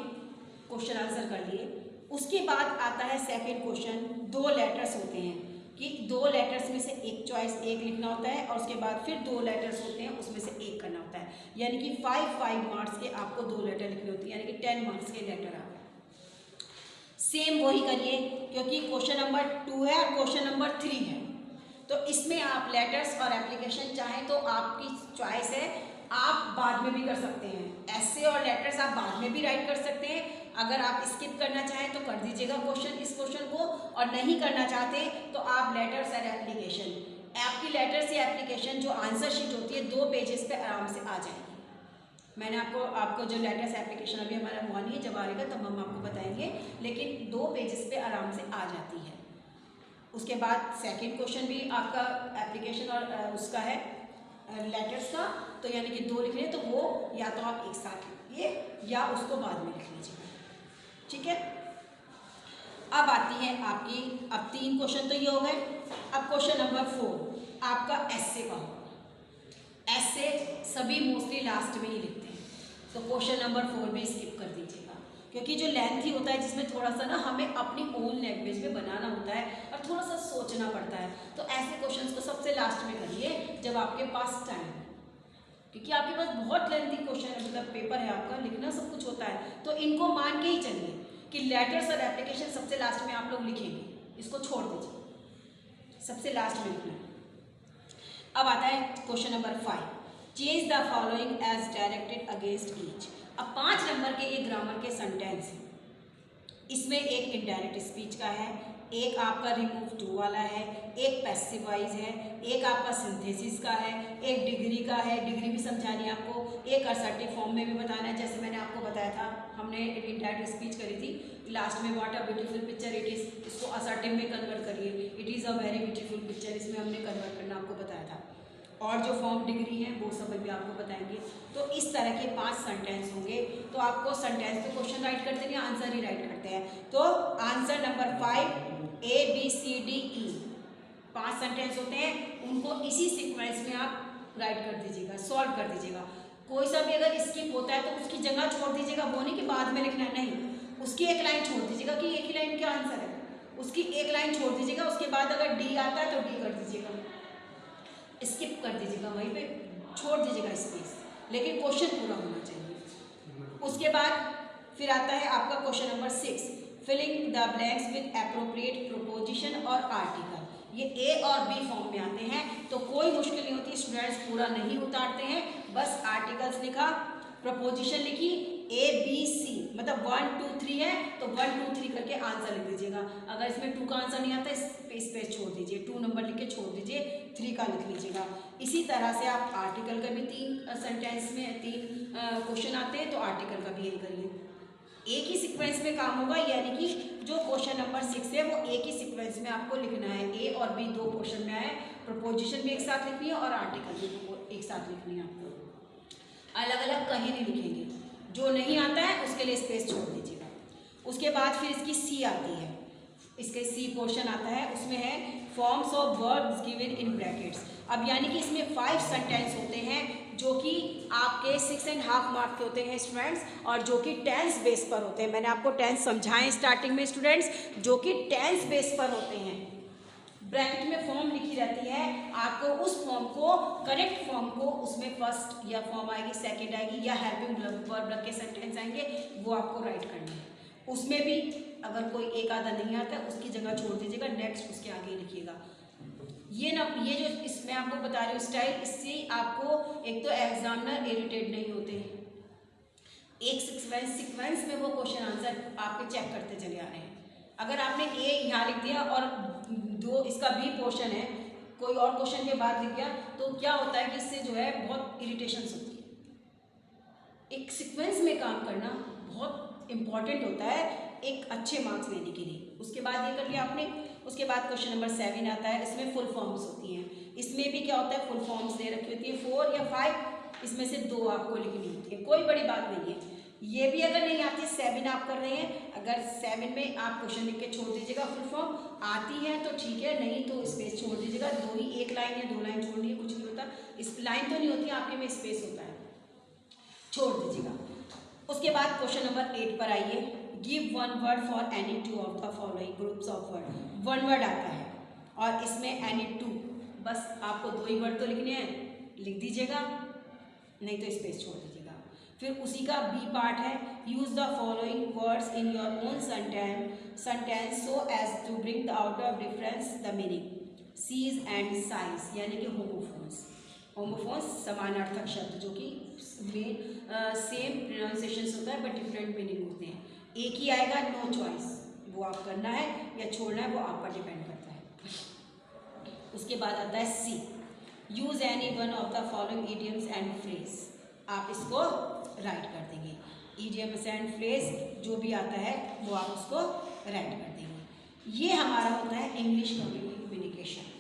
क्वेश्चन आंसर कर लिए। उसके बाद आता है सेकंड क्वेश्चन, 2 लेटर्स होते हैं कि 2 लेटर्स में से एक चॉइस एक लिखना होता है, और उसके बाद फिर 2 लेटर्स होते हैं उसमें से एक करना होता है, यानी कि 5 मार्क्स के आपको 2 लेटर लिखने होती है, यानी कि 10 मार्क्स के लेटर आ गए। सेम वही करिए, क्योंकि क्वेश्चन नंबर 2 है और क्वेश्चन नंबर 3 है, तो इसमें आप लेटर्स और एप्लीकेशन चाहें तो आपकी चॉइस है, आप बाद में भी कर सकते हैं, ऐसे और लेटर्स आप बाद में भी राइट कर सकते हैं। अगर आप स्किप करना चाहें तो कर दीजिएगा इस क्वेश्चन को, और नहीं करना चाहते तो आप लेटर्स और एप्लीकेशन, आपकी लेटर्स या एप्लीकेशन जो आंसर शीट होती है 2 पेजेस पे आराम से आ जाएगी। मैंने आपको जो लेटर्स एप्लीकेशन अभी हमारा हुआ नहीं है, जब आएगा तब हम आपको बताएंगे, लेकिन 2 पेजेस पे आराम से आ जाती है। उसके बाद सेकंड क्वेश्चन भी आपका एप्लीकेशन और उसका है लेटर्स का, तो यानी कि 2 लिख रहे हैं, तो वो या तो आप एक साथ लिखिए या उसको बाद में लिख लीजिए, ठीक है। अब आती है आपकी, अब 3 क्वेश्चन तो ये हो गए। अब क्वेश्चन नंबर 4 आपका एस्से का होगा। एस्से सभी मोस्टली लास्ट में ही लिखते हैं, तो क्वेश्चन नंबर 4 भी स्किप कर दीजिएगा, क्योंकि जो लेंथी होता है जिसमें थोड़ा सा ना हमें अपनी ओन लैंग्वेज में बनाना होता है और थोड़ा सा सोचना पड़ता है, तो ऐसे क्वेश्चंस को सबसे लास्ट में करिए जब आपके पास टाइम, क्योंकि आपके पास बहुत लेंथी क्वेश्चन है, मतलब पेपर है आपका, लिखना सब कुछ होता है, तो इनको मान के ही चलिए कि लेटर्स और एप्लीकेशन सबसे लास्ट में आप लोग लिखेंगे, इसको छोड़ दीजिए, सबसे लास्ट में लिखना है। अब आता है question number 5, change the following as directed against each. अब 5 नंबर के ये ग्रामर के सेंटेंस हैं, इसमें एक इनडायरेक्ट स्पीच का है, एक आपका रिमूव टू वाला है, एक पैसिव वॉइस है, एक आपका सिंथेसिस का है, एक डिग्री का है, डिग्री भी समझानी है आपको, एक असर्टिव फॉर्म में भी बताना है, जैसे मैंने आपको बताया था, हमने इनडायरेक्ट स्पीच करी थी लास्ट में, what a beautiful picture it is, इसको असर्टिव में कन्वर्ट करिए, it is a very beautiful picture, इसमें हमने कन्वर्ट करना आपको बताया था, और जो फॉर्म डिग्री है वो सब भी आपको बताएंगे। तो इस तरह के 5 सेंटेंस होंगे, तो आपको सेंटेंस पे क्वेश्चन राइट करते हैं, आंसर ही राइट करते हैं, तो आंसर नंबर 5 ABCDE 5 सेंटेंस होते हैं, उनको इसी सीक्वेंस में आप राइट कर दीजिएगा, सॉल्व कर दीजिएगा। कोई सा भी अगर स्किप होता है तो उसकी जगह छोड़ दीजिएगा, वो नहीं कि बाद में लिखना है, नहीं, उसकी एक लाइन छोड़ दीजिएगा कि एक ही लाइन क्या आंसर है, उसकी एक लाइन छोड़ दीजिएगा, उसके बाद अगर डी आता है तो डी कर दीजिएगा, स्किप कर दीजिएगा, वहीं पे छोड़ दीजिएगा स्पेस, लेकिन क्वेश्चन पूरा होना चाहिए। उसके बाद फिर आता है आपका question number 6, filling the blanks with appropriate preposition और आर्टिकल। ये ए और बी फॉर्म में आते हैं, तो कोई मुश्किल नहीं होती, स्टूडेंट्स पूरा नहीं उतारते हैं, बस आर्टिकल्स लिखा, प्रपोजिशन लिखी ए बी सी, मतलब 1 2 3 है तो 1 2 3 करके आंसर लिख दीजिएगा। अगर इसमें 2 का आंसर नहीं आता स्पेस छोड़ दीजिए, 2 नंबर लिख के छोड़ दीजिए, 3 का लिख लीजिएगा। इसी तरह से आप आर्टिकल का भी 3 सेंटेंस में 3 क्वेश्चन आते हैं, तो आर्टिकल का भी यही करिए। एक ही सीक्वेंस में काम होगा, यानी कि जो क्वेश्चन नंबर 6 है वो एक ही सीक्वेंस में आपको लिखना है। ए और बी 2 क्वेश्चन में आए, प्रपोजिशन भी एक साथ लिखनी है और आर्टिकल भी एक साथ लिखनी है आपको, अलग अलग कहीं नहीं लिखेंगे। जो नहीं आता है उसके लिए स्पेस छोड़ दीजिएगा। उसके बाद फिर इसकी सी आती है, इसके सी पोर्शन आता है, उसमें है forms of verbs given in brackets. अब यानी कि इसमें 5 सेंटेंस होते हैं जो कि आपके 6.5 मार्क के होते हैं स्टूडेंट्स, और जो कि टेंस बेस पर होते हैं। मैंने आपको टेंस समझाएं स्टार्टिंग में स्टूडेंट्स, जो कि टेंस बेस पर होते हैं। ब्रैकेट में फॉर्म लिखी रहती है, आपको उस फॉर्म को, करेक्ट फॉर्म को, उसमें फर्स्ट या फॉर्म आएगी, सेकंड आएगी, या हेल्पिंग वर्ब लग के सेंटेंस आएंगे, वो आपको राइट करना है। उसमें भी अगर कोई एक आधा नहीं आता है उसकी जगह छोड़ दीजिएगा, नेक्स्ट उसके आगे लिखिएगा। ये जो इसमें आपको बता रही हूँ स्टाइल, इससे आपको एक तो एग्जामिनर इरिटेट नहीं होते, एक सीक्वेंस में वो क्वेश्चन आंसर आपके चेक करते चले आ रहे हैं। अगर आपने ए यहाँ लिख दिया और दो इसका बी पोर्शन है, कोई और क्वेश्चन के बाद लिख गया, तो क्या होता है कि इससे जो है बहुत इरिटेशंस होती है। एक सीक्वेंस में काम करना बहुत इंपॉर्टेंट होता है एक अच्छे मार्क्स लेने के लिए। उसके बाद ये कर लिया आपने। उसके बाद क्वेश्चन नंबर 7 आता है, इसमें फुल फॉर्म्स होती हैं। इसमें भी क्या होता है, फुल फॉर्म्स दे रखी होती है 4 या 5, इसमें से 2 आपको लिखनी होती है, कोई बड़ी बात नहीं है। ये भी अगर नहीं आती, 7 आप कर रहे हैं, अगर 7 में आप क्वेश्चन लिख के छोड़ दीजिएगा, फुल फॉर्म आती है तो ठीक है, नहीं तो स्पेस छोड़ दीजिएगा। 2 ही, 1 लाइन या 2 लाइन छोड़नी है, कुछ नहीं होता। इस लाइन तो नहीं होती आपके में, स्पेस होता है, छोड़ दीजिएगा। उसके बाद क्वेश्चन नंबर 8 पर आइए। Give 1 word for any 2 of the following groups of word. 1 word आता है और इसमें एनी 2, बस आपको 2 ही वर्ड तो लिखने हैं, लिख दीजिएगा, नहीं तो स्पेस छोड़ दीजिएगा। फिर उसी का बी पार्ट है, use the following words in your own sentence so as to bring the out of difference the meaning. Seas and size, यानी कि होमोफोन्स। होमोफोन्स समानार्थक शब्द जो कि सेम प्रोनाउंसिएशन होता है बट डिफरेंट मीनिंग होते हैं। एक ही आएगा, नो चॉइस, वो आप करना है या छोड़ना है, वो आप पर डिपेंड करता है। उसके बाद आता है C, use any one of the following idioms and phrase. आप इसको राइट कर देंगे, इडियम्स एंड फ्रेज जो भी आता है वो आप उसको राइट कर देंगे। ये हमारा होता है इंग्लिश कम्युनिकेशन।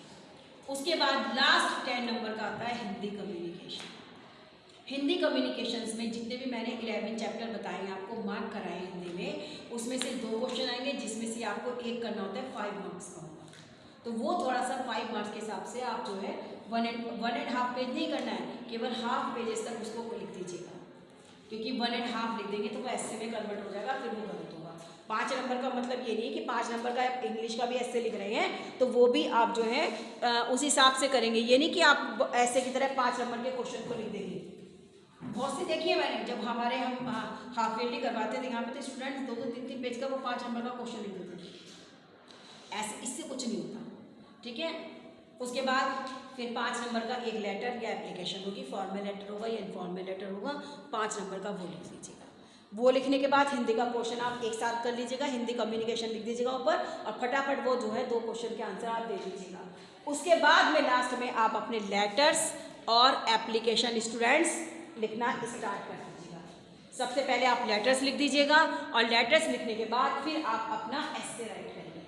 उसके बाद लास्ट 10 नंबर का आता है हिंदी कम्युनिकेशन। हिंदी कम्युनिकेशंस में जितने भी मैंने 11 चैप्टर बताए हैं, आपको मार्क कराए हैं हिंदी में, उसमें से 2 क्वेश्चन आएंगे जिसमें से आपको एक करना होता है 5 मार्क्स का होगा। तो वो थोड़ा सा 5 मार्क्स के हिसाब से आप जो है 1.5 पेज नहीं करना है, केवल हाफ पेजेस तक उसको लिख दीजिएगा, क्योंकि 1.5 लिख देंगे तो वो ऐसे में कन्वर्ट हो जाएगा, फिर वो गलत होगा। 5 नंबर का मतलब ये नहीं कि 5 नंबर का इंग्लिश का भी ऐसे लिख रहे हैं तो वो भी आप जो है उस हिसाब से करेंगे। ये नहीं कि आप ऐसे की तरह 5 नंबर के क्वेश्चन को लिख देंगे। बहुत से देखिए मैंने, जब हम हाफ ईयरली करवाते थे यहाँ पे, तो स्टूडेंट्स 2-2 3-3 पेज का वो 5 नंबर का क्वेश्चन लिख देते थे। ऐसे इससे कुछ नहीं होता, ठीक है। उसके बाद फिर 5 नंबर का एक लेटर या एप्लीकेशन होगी, फॉर्मल लेटर होगा या इनफॉर्मल लेटर होगा, 5 नंबर का वो लिख लीजिएगा। वो लिखने के बाद हिंदी का क्वेश्चन आप एक साथ कर लीजिएगा, हिंदी कम्युनिकेशन लिख दीजिएगा ऊपर, और फटाफट वो जो है 2 क्वेश्चन के आंसर आप दे दीजिएगा। उसके बाद में लास्ट में आप अपने लेटर्स और एप्लीकेशन स्टूडेंट्स लिखना स्टार्ट कर दीजिएगा। सबसे पहले आप लेटर्स लिख दीजिएगा, और लेटर्स लिखने के बाद फिर आप अपना एस्से राइट करेंगे।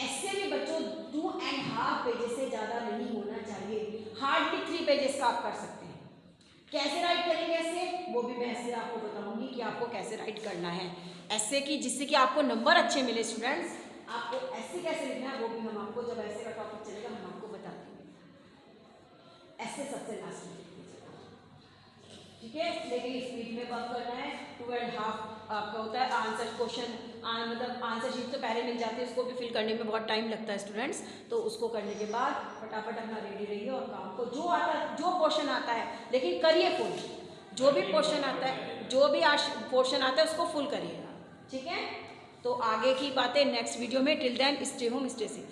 एस्से में बच्चों 2.5 पेजेस से ज़्यादा नहीं होना चाहिए, हार्डली 3 पेजेस का आप कर सकते हैं। कैसे राइट करेंगे एस्से, वो भी मैं ऐसे आपको बताऊंगी कि आपको कैसे राइट करना है एस्से की, जिससे कि आपको नंबर अच्छे मिले। स्टूडेंट्स, आपको एस्से कैसे लिखना है वो भी हम आपको जब एस्से का टॉपिक चलेगा हम आपको बता देंगे। एस्से सबसे लास्ट में, ठीक है। लेकिन स्पीड में वर्क करना है। 2.5 आपका होता है आंसर क्वेश्चन, मतलब आंसर शीट तो पहले मिल जाती है, उसको भी फिल करने में बहुत टाइम लगता है स्टूडेंट्स। तो उसको करने के बाद फटाफट अपना रेडी रहिए और काम को जो आता है, जो पोर्शन आता है, लेकिन करिए फुल। जो भी पोर्शन आता है, जो भी पोर्शन आता है उसको फुल करिएगा, ठीक है। तो आगे की बातें नेक्स्ट वीडियो में। Till then stay home, stay safe.